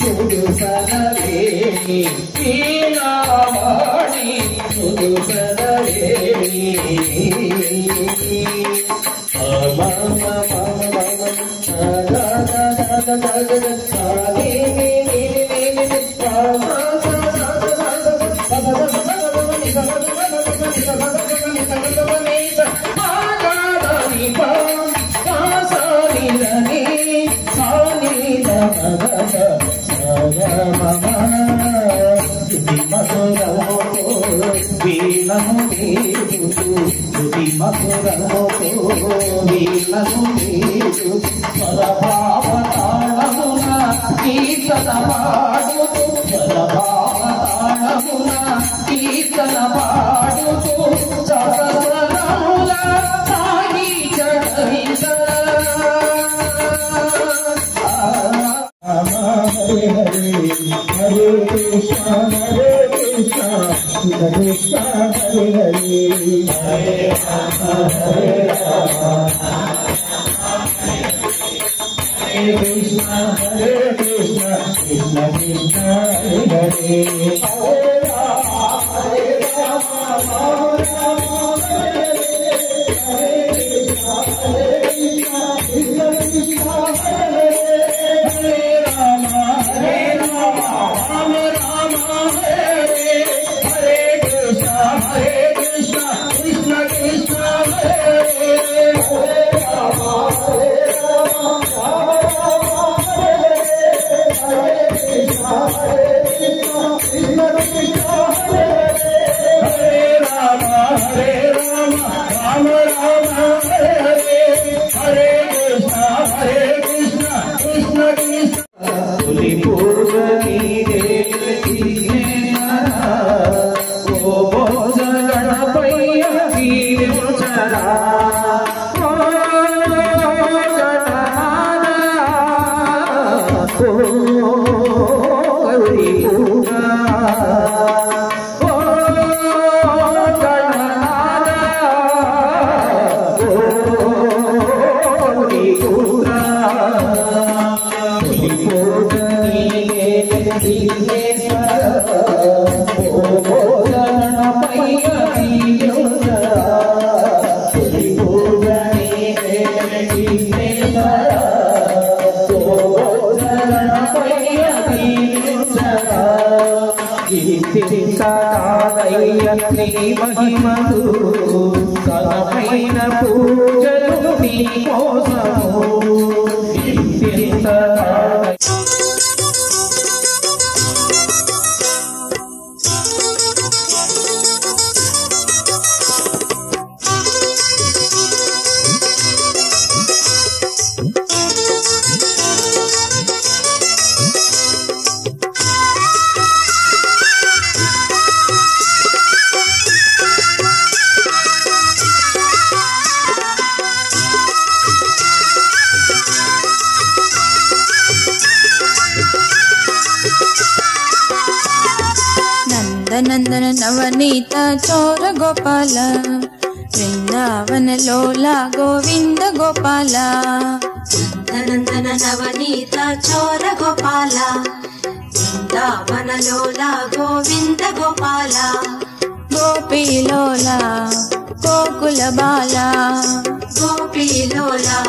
ముదుసరవేణి వీణావాణి ముదుసరవేణి नंदन नवनीत चोर गोपाल वृंदावन लोला गोविंद गोपाल नंदन नवनीत चोर गोपाल वृंदावन लोला गोविंद गोपाल गोपी लोला गोकुल बाला गोपी लोला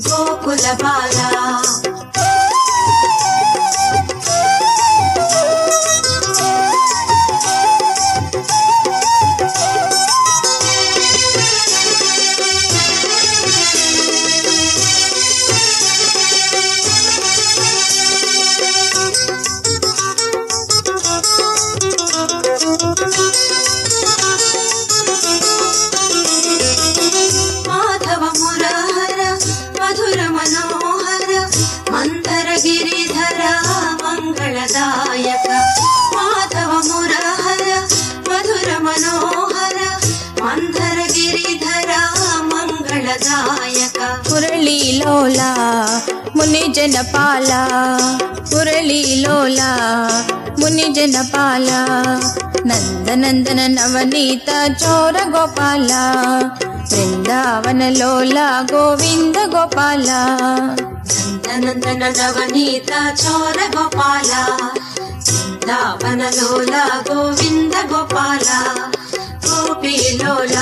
गोकुल बाला माधव मुरहर मधुर मनोहर मंदर गिरिधर मंगलदायक माधव मुरहर मधुर मनोहर मंदर गिरिधर मंगलदायक मुरली लोला मुनि जनपाला मुरली लोला मुनि जनपाला नंदनंदन नवनीत चोर गोपाला वृंदावन लोला गोविंद गोपाला నందనందన నవనీత చోర గోపాల బృందావనలోల గోవింద గోపాల గోపీలోల